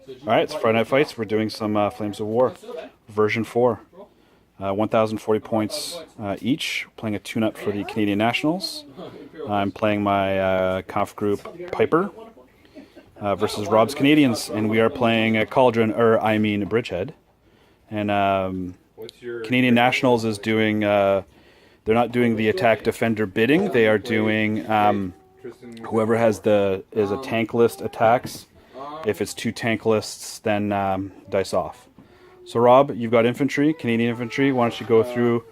Alright, it's Friday Night Fights. We're doing some Flames of War, version 4. 1,040 points each. Playing a tune-up for the Canadian Nationals. I'm playing my conf group Peiper versus Rob's Canadians, and we are playing a Cauldron, Bridgehead. And Canadian Nationals is doing, they're not doing the attack defender bidding, they are doing, whoever has is a tank list attacks. If it's 2 tank lists, then dice off. So Rob, you've got infantry, Canadian infantry. Why don't you go through,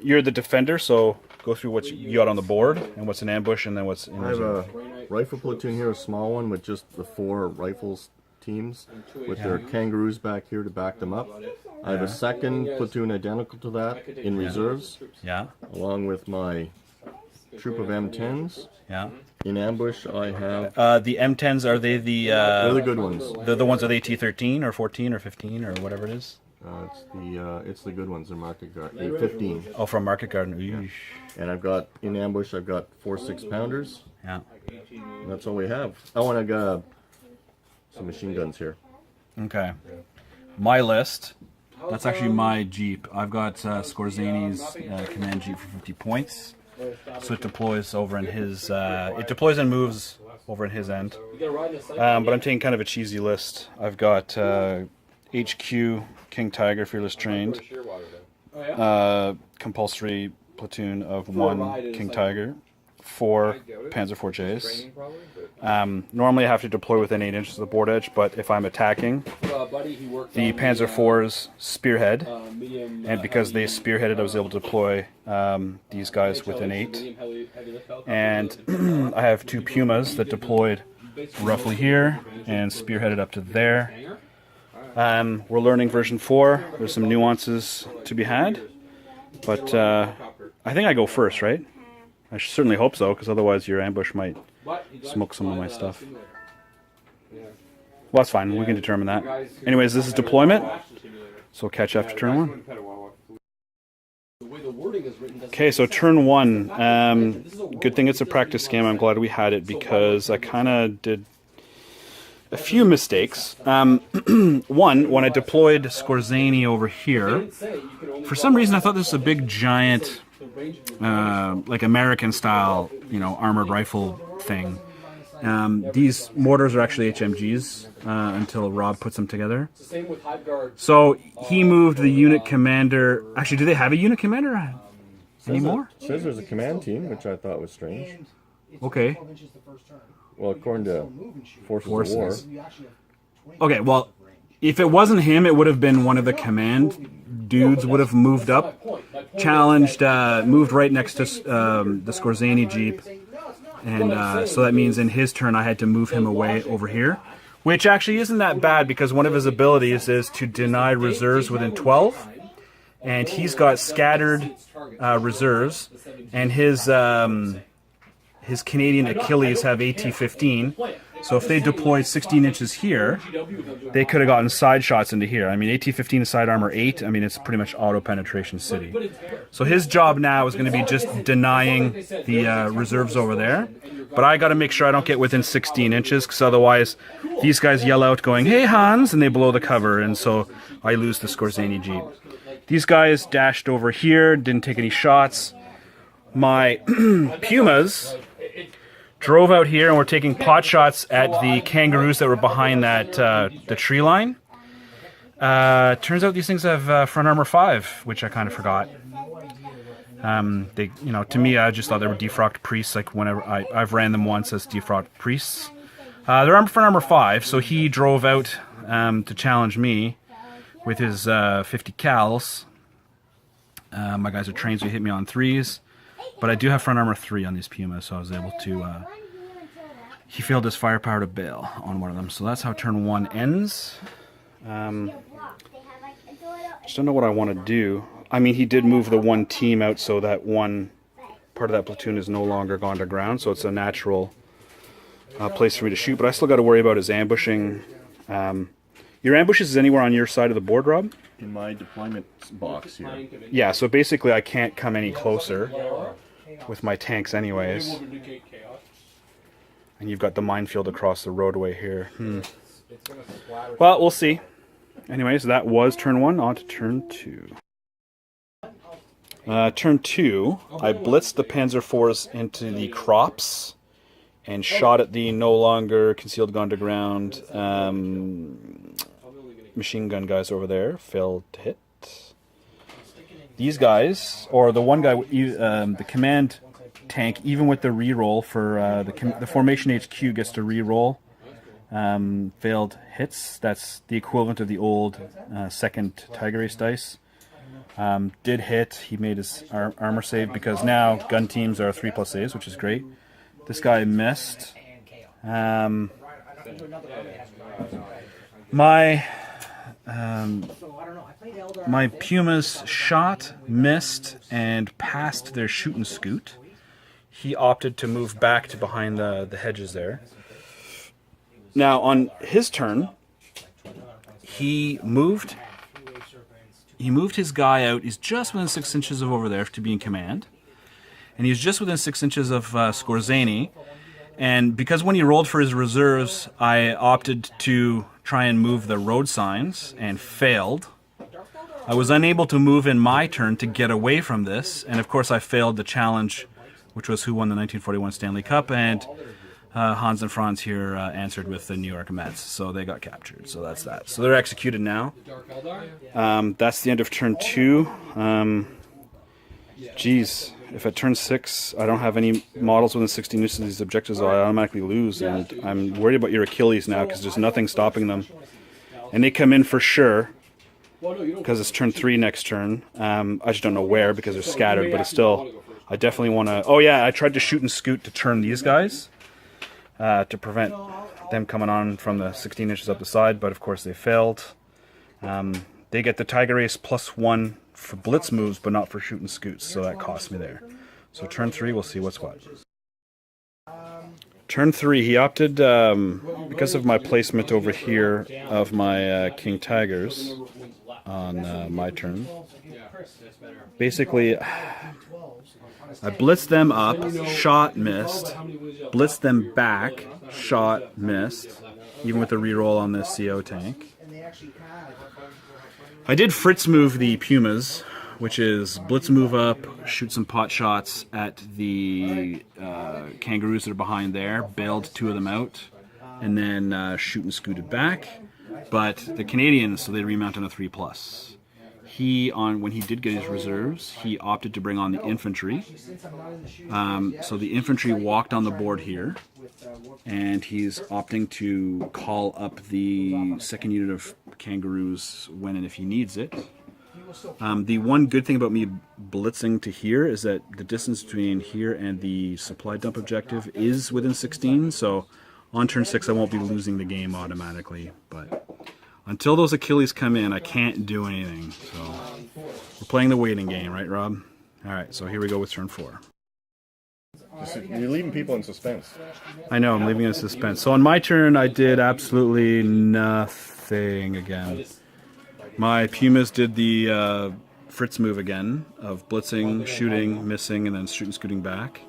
you're the defender, so go through what you got on the board, and what's an ambush, and then what's in reserve. I have a rifle platoon here, a small one with just the 4 rifles teams with their kangaroos back here to back them up. I have a second platoon identical to that in reserves, along with my troop of M10s. In ambush, I have... the M10s, are they the... they're the good ones. They're the ones with AT-13 or 14 or 15 or whatever it is? It's the good ones, they're Market Garden. 15. Oh, from Market Garden. Yeah. And I've got, in ambush, I've got 4 6-pounders. Yeah. And that's all we have. Oh, and I got some machine guns here. Okay. My list, that's actually my Jeep. I've got Skorzany's command Jeep for 50 points. So it deploys over in his, it deploys and moves over in his end. But I'm taking kind of a cheesy list. I've got HQ, King Tiger, Fearless Trained, compulsory platoon of 1 King Tiger, 4 Panzer 4Js. Normally I have to deploy within 8 inches of the board edge, but if I'm attacking, the Panzer 4's spearhead, and because they spearheaded, I was able to deploy these guys within 8. And I have 2 Pumas that deployed roughly here and spearheaded up to there. We're learning version 4. There's some nuances to be had, but I think I go first, right? I certainly hope so, because otherwise your ambush might smoke some of my stuff. Well, that's fine. We can determine that. Anyways, this is deployment, so we'll catch after turn 1. Okay, so turn 1. Good thing it's a practice game. I'm glad we had it, because I kind of did a few mistakes. One, when I deployed Skorzany over here, for some reason I thought this was a big giant... like American style, armored rifle thing. These mortars are actually HMGs until Rob puts them together. So he moved the unit commander. Actually, do they have a unit commander anymore? It says there's a command team, which I thought was strange. Okay. Well, according to Forces of War. Okay, well, if it wasn't him, it would have been one of the command dudes would have moved up, challenged, moved right next to the Skorzany Jeep, and so that means in his turn I had to move him away over here, which actually isn't that bad, because one of his abilities is to deny reserves within 12, and he's got scattered reserves, and his Canadian Achilles have AT-15. So if they deployed 16 inches here, they could have gotten side shots into here. I mean, AT-15 side armor 8. I mean, it's pretty much auto-penetration city. So his job now is going to be just denying the reserves over there. But I got to make sure I don't get within 16 inches, because otherwise these guys yell out going, "Hey, Hans," and they blow the cover, and so I lose the Skorzany Jeep. These guys dashed over here, didn't take any shots. My Pumas drove out here and were taking pot shots at the kangaroos that were behind that the tree line. Turns out these things have front armor 5, which I kind of forgot. They, to me, I just thought they were defrocked priests. Like whenever I've ran them once as defrocked priests. They're front armor 5, so he drove out to challenge me with his 50 cals. My guys are trained, so he hit me on 3s. But I do have front armor 3 on these Pumas, so I was able to... he failed his firepower to bail on one of them. So that's how turn 1 ends. Just don't know what I want to do. I mean, he did move the 1 team out, so that one part of that platoon is no longer gone to ground. So it's a natural place for me to shoot. But I still got to worry about his ambushing. Your ambushes is anywhere on your side of the board, Rob? In my deployment box here. Yeah, so basically I can't come any closer with my tanks anyways. And you've got the minefield across the roadway here. Well, we'll see. Anyways, that was turn 1. On to turn 2. Turn 2, I blitzed the Panzer IVs into the crops and shot at the no longer concealed gun to ground machine gun guys over there. Failed to hit. These guys, or the one guy, the command tank, even with the reroll for the formation HQ gets to reroll failed hits. That's the equivalent of the old second Tiger Ace dice. Did hit. He made his armor save because now gun teams are 3+ saves, which is great. This guy missed. My Pumas shot, missed, and passed their shoot and scoot. He opted to move back to behind the hedges there. Now on his turn, he moved his guy out. He's just within 6 inches of over there to be in command. And he's just within 6 inches of Skorzeny. And because when he rolled for his reserves, I opted to try and move the road signs and failed. I was unable to move in my turn to get away from this. And of course I failed the challenge, which was who won the 1941 Stanley Cup. And Hans and Franz here answered with the New York Mets, so they got captured. So that's that. So they're executed now. That's the end of turn 2. Geez, if at turn 6 I don't have any models within 16 inches of these objectives, I automatically lose. And I'm worried about your Achilles now because there's nothing stopping them. And they come in for sure because it's turn 3 next turn. I just don't know where because they're scattered, but it's still, I definitely want to. Oh yeah, I tried to shoot and scoot to turn these guys. To prevent them coming on from the 16 inches up the side, but of course they failed. They get the Tiger Ace +1 for blitz moves, but not for shoot and scoots, so that cost me there. So turn 3, we'll see what's what. Turn 3, he opted, because of my placement over here of my King Tigers on my turn. Basically, I blitzed them up, shot, missed. Blitzed them back, shot, missed. Even with the reroll on this CO tank. I did Fritz move the Pumas, which is blitz move up, shoot some pot shots at the kangaroos that are behind there, bailed 2 of them out, and then shoot and scooted back. But the Canadians, so they remount on a 3+. When he did get his reserves, he opted to bring on the infantry. So the infantry walked on the board here, and he's opting to call up the second unit of kangaroos when and if he needs it. The one good thing about me blitzing to here is that the distance between here and the supply dump objective is within 16, so on turn 6 I won't be losing the game automatically, but until those Achilles come in, I can't do anything. So we're playing the waiting game, right, Rob? All right, so here we go with turn 4. You're leaving people in suspense. I know, I'm leaving in suspense. So on my turn, I did absolutely nothing again. My Pumas did the Fritz move again of blitzing, shooting, missing, and then shooting, scooting back.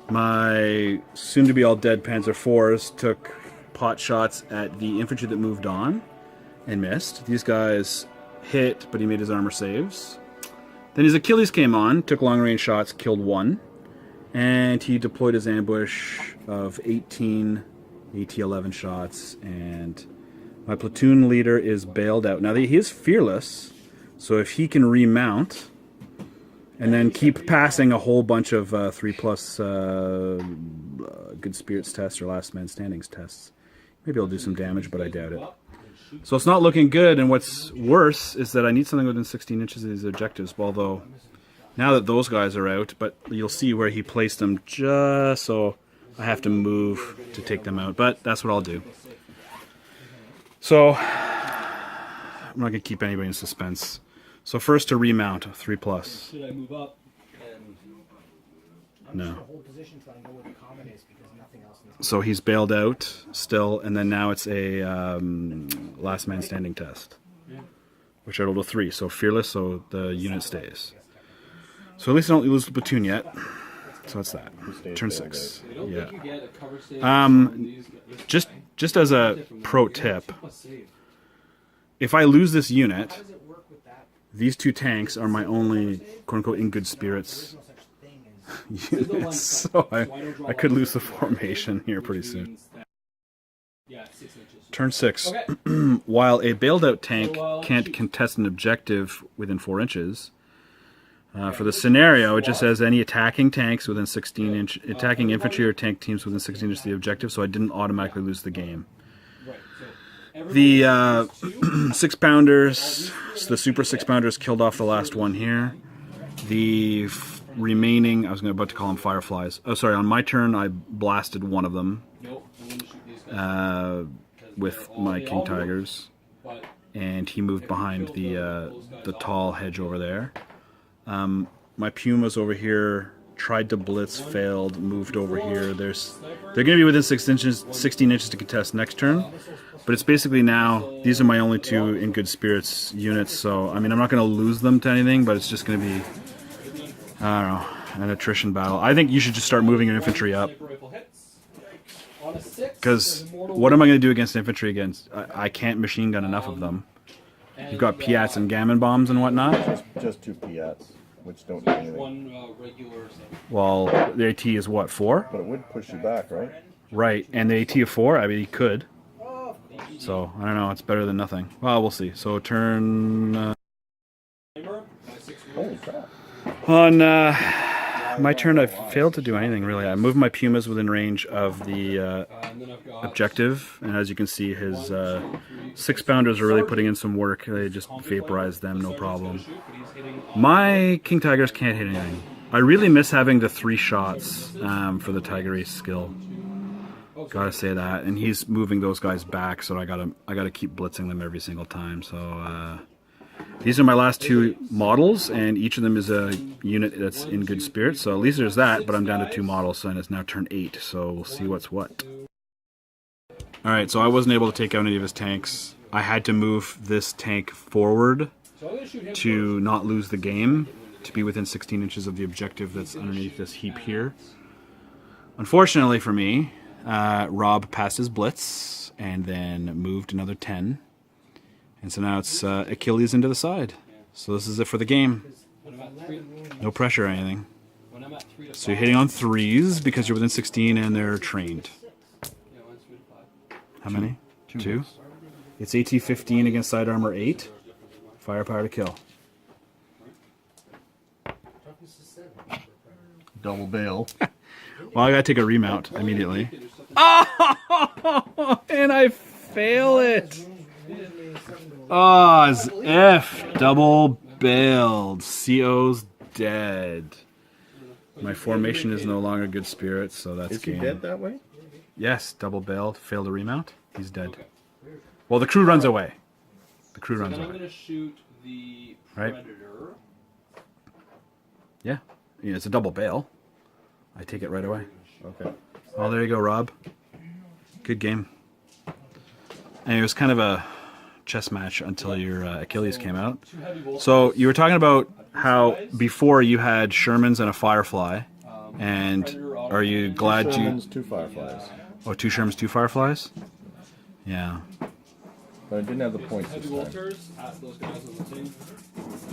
My soon-to-be all-dead Panzer IVs took pot shots at the infantry that moved on and missed. These guys hit, but he made his armor saves. Then his Achilles came on, took long-range shots, killed 1, and he deployed his ambush of 18 AT-11 shots, and my platoon leader is bailed out. Now, he is fearless, so if he can remount and then keep passing a whole bunch of 3+ Good Spirits tests or Last Man Standings tests, maybe I'll do some damage, but I doubt it. So it's not looking good, and what's worse is that I need something within 16 inches of these objectives, although now that those guys are out, but you'll see where he placed them just so I have to move to take them out, but that's what I'll do. So I'm not going to keep anybody in suspense. So first to remount, 3+. Should I move up? No. So he's bailed out still, and then now it's a last man standing test, which I rolled a 3. So fearless, so the unit stays. So at least I don't lose the platoon yet. So what's that? stays Turn there, 6. They don't Yeah. think you get a cover save on these guys. Just as a pro tip, if I lose this unit, these 2 tanks are my only quote-unquote in good spirits units. So I could lose the formation here pretty soon. Yeah, 6 inches. Turn 6. Okay. While a bailed out tank can't contest an objective within 4 inches, for the scenario, it just says any attacking tanks within 16 inch, attacking infantry or tank teams within 16 inches of the objective, so I didn't automatically lose the game. The 6-pounders, so the super 6-pounders killed off the last one here. The remaining, I was about to call them fireflies. Oh, sorry, on my turn I blasted one of them with my King Tigers, and he moved behind the tall hedge over there. My Pumas over here tried to blitz, failed, moved over here. They're going to be within 16 inches to contest next turn, but it's basically now, these are my only 2 in good spirits units, so, I mean, I'm not going to lose them to anything, but it's just going to be, I don't know, an attrition battle. I think you should just start moving your infantry up, because what am I going to do against infantry against? I can't machine gun enough of them. You've got Piats and gammon bombs and whatnot. Just 2 Piats, which don't do anything. Well, the AT is what, 4? But it would push you back, right? Right, and the AT of 4, I mean, he could. So, I don't know, it's better than nothing. Well, we'll see. So, turn... Holy crap. On my turn, I failed to do anything, really. I moved my Pumas within range of the objective, and as you can see, his 6-pounders are really putting in some work. They just vaporized them, no problem. My King Tigers can't hit anything. I really miss having the 3 shots for the Tiger Ace skill. Gotta say that, and he's moving those guys back, so I gotta keep blitzing them every single time. So these are my last 2 models, and each of them is a unit that's in good spirits. So at least there's that, but I'm down to 2 models, and it's now turn 8. So we'll see what's what. All right, so I wasn't able to take out any of his tanks. I had to move this tank forward to not lose the game, to be within 16 inches of the objective that's underneath this heap here. Unfortunately for me, Rob passed his blitz and then moved another 10. And so now it's Achilles into the side. So this is it for the game. No pressure or anything. So you're hitting on 3s because you're within 16 and they're trained. How many? 2? It's AT 15 against side armor 8. Firepower to kill. Double bail. Well, I gotta take a remount immediately. Oh! And I fail it! Oh, as if. Double bailed. CO's dead. My formation is no longer good spirits, so that's Is he game. dead that way? Yes, double bailed. Failed to remount. He's dead. Well, the crew runs away. The crew runs I'm away. going to shoot the Right. Predator. Yeah. Yeah, it's a double bail. I take it right away. Okay. Oh, there you go, Rob. Good game. And it was kind of a chess match until your Achilles came out. So you were talking about how before you had Shermans and a Firefly, and are you glad you... Sherman's 2 Fireflies. Oh, 2 Shermans, 2 Fireflies? Yeah. But I didn't have the points this time. Walters at those guys on the team.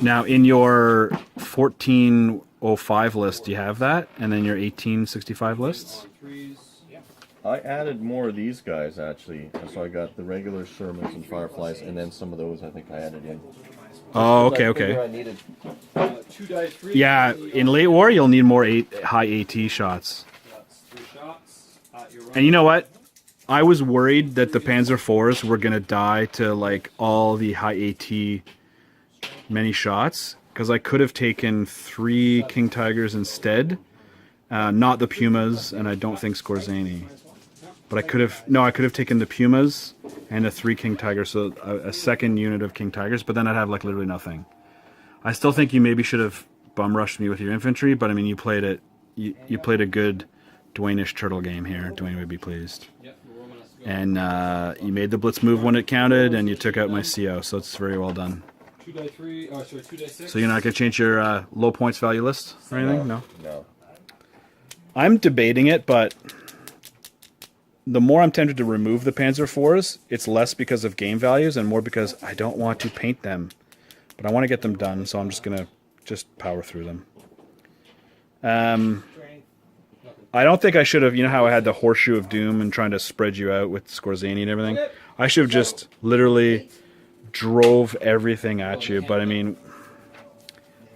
Now, in your 1405 list, do you have that? And then your 1865 lists? I added more of these guys, actually. So I got the regular Shermans and Fireflies, and then some of those I think I added in. Oh, I okay, figure I okay. needed 2 die 3. Yeah, in late war, you'll need more high AT shots. That's 3 shots at your And you know what? I was worried that the Panzer IVs were going to die to, like, all the high AT many shots, because I could have taken 3 King Tigers instead. Not the Pumas, and I don't think Skorzeny. But I could have taken the Pumas and the 3 King Tigers, so a second unit of King Tigers, but then I'd have, like, literally nothing. I still think you maybe should have bum rushed me with your infantry, but I mean, you played it. You played a good Dwayne-ish turtle game here. Dwayne would be pleased. And you made the blitz move when it counted, and you took out my CO, so it's very well done. 2 die 3. Oh, sorry, 2 die 6. So you're not going to change your low points value list or anything? No? No. I'm debating it, but the more I'm tempted to remove the Panzer IVs, it's less because of game values and more because I don't want to paint them. But I want to get them done, so I'm just going to power through them. I don't think I should have, you know how I had the Horseshoe of Doom and trying to spread you out with Scorzani and everything? I should have just literally drove everything at you, but I mean,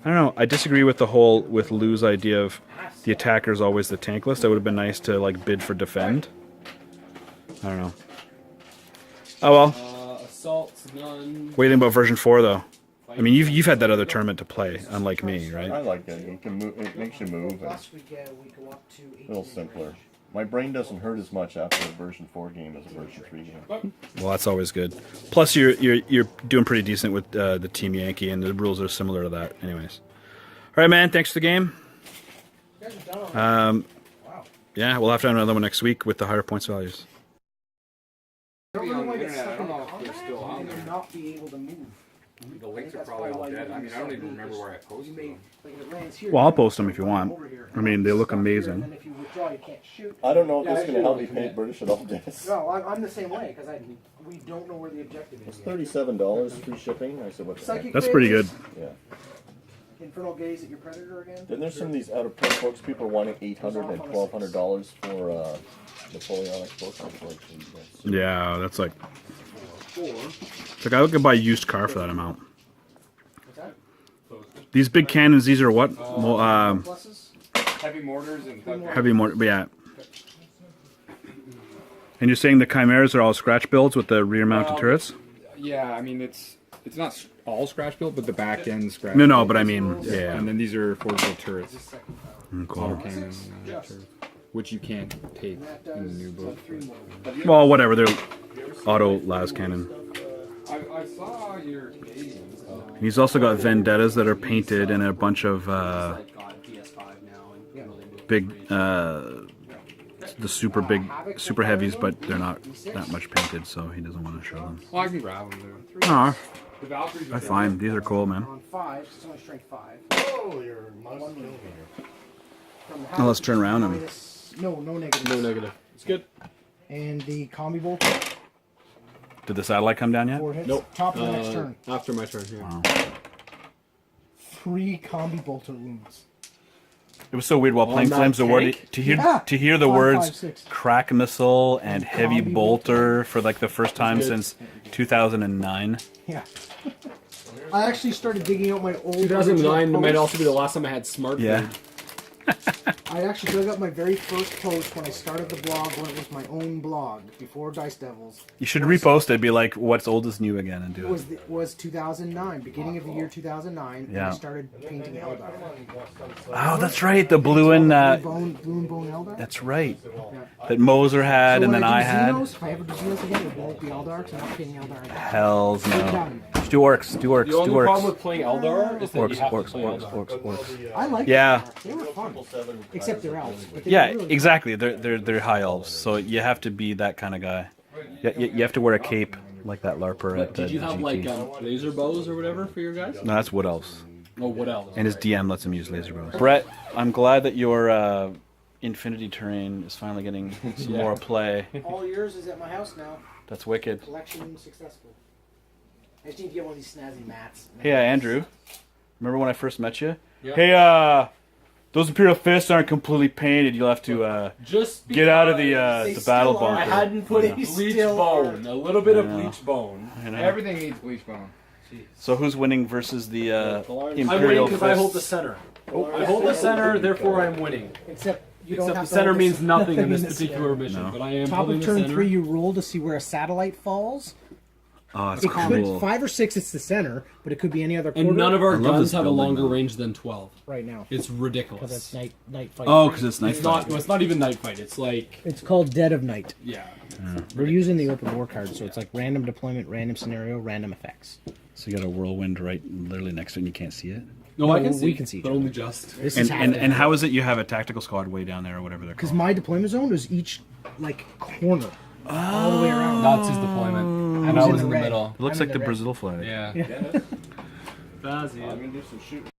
I don't know. I disagree with with Lou's idea of the attacker is always the tank list. That would have been nice to like bid for defend. I don't know. Oh well. Assault's none. What do you think about version 4 though? I mean, you've had that other tournament to play, unlike me, right? I like it. You can move. It makes you move. And a little simpler. My brain doesn't hurt as much after a version 4 game as a version 3 game. Well, that's always good. Plus, you're doing pretty decent with the Team Yankee, and the rules are similar to that. Anyways, all right, man. Thanks for the game. Yeah, we'll have to have another one next week with the higher points values. I don't know if they're still on there. Not be able to move. The links are probably all dead. I mean, I don't even remember where I posted them. Well, I'll post them if you want. I mean, they look amazing. I don't know if this is going to help me paint British at all, Dennis. No, I'm the same way because we don't know where the objective is. It's $37 free shipping. I said, what the heck? That's pretty good. Yeah. Infernal Gaze at your Predator again? Then there's some of these out of print books. People are wanting $800 and $1,200 for Napoleonic books. Yeah, that's like... It's like I could buy a used car for that amount. These big cannons, these are what? Heavy mortars and Heavy mortar, yeah. And you're saying the Chimeras are all scratch builds with the rear-mounted turrets? Yeah, I mean it's not all scratch built, but the back end scratch. No, but I mean, yeah. And then these are forged turrets, Cool. cannon, turret, which you can't take in the new book. Well, whatever. They're auto las cannon. I saw your He's also got vendettas that are painted and a bunch of big, the super big, super heavies, but they're not that much painted, so he doesn't want to show them. Well, I can grab them. Oh, that's fine. These are cool, man. On 5, it's only strength 5. Oh, you're -1 millimeter. Now let's turn around and... No negative. No negative. It's good. And the combi bolt. Did the satellite come down yet? 4 hits. Nope. Top of the next turn. After my turn, yeah. Wow. 3 combi bolter wounds. It was so weird while playing that Flames of War tank? to hear Yeah. to hear the 5, words 5, 6. crack missile and heavy Combi bolter for like the first time since 2009. Yeah. I actually started digging out my old 2009 might posts. also be the last time I had smart Yeah. food. I actually dug up my very first post when I started the blog when it was my own blog before Dice Devils. You should repost it. Be like, what's old is new again, and do it. Was 2009, beginning of the year 2009. And Yeah. I started painting Eldar. Oh, that's right. The blue and Blue and Bone Eldar. that's right. That Moser had, So and when then I do had. Xenos, if I ever do Xenos again, it won't be Eldar because I'm not painting Eldar again. Hells no. Just do orcs. Do orcs. The Do only problem orcs. with playing Eldar is that you Orcs. have Orcs. to play Orcs. Eldar. Orcs. I like Yeah. Eldar. They were fun. Except they're elves. But they Yeah, were really exactly. They're high elves, so you have to be that kind of guy. You have to wear a cape like that LARPer at Did you have GT. like laser bows or whatever for your guys? No, that's wood elves. Oh, what else? And his DM lets him use laser bows. Brett, I'm glad that your Infinity terrain is finally getting some more play. All yours is at my house now. That's wicked. Collection successful. I just need to get one of these snazzy mats. Hey, Andrew. Remember when I first met you? Yeah. Hey, those Imperial Fists aren't completely painted. You'll have to Just get out of the They battle still are. bunker. I hadn't put They bleach still bone, a little bit of I know. bleach bone. I know. Everything needs bleach bone. So who's winning versus the I'm winning Imperial because I hold the Fists? center. I hold the center, therefore I'm winning. Except you don't Except have the to center hold means nothing in this this particular mission, No. but I am Top holding of the turn center. 3, you roll to see where a satellite falls. Oh, it's It cool. could 5 or 6. It's the center, but it could be any other quarter. And none of our love guns this have a building, longer though. range than 12. right now It's because ridiculous. it's night fight. Oh, because it's night It's not. fight. Well, it's not even night fight. It's like It's called Dead of Night. yeah. We're using the open war card, so it's like random deployment, random scenario, random effects. So you got a whirlwind right literally next to it and you can't see it? No, I No, can see. we can see each but other. only just. This And, is and how is it you have a tactical squad way down there or whatever they're because called? my deployment zone is each like corner all the way around. That's his deployment, and I in was the in the red. middle. It looks I'm like in the the red. Brazil flag. Yeah. I'm gonna do some shooting.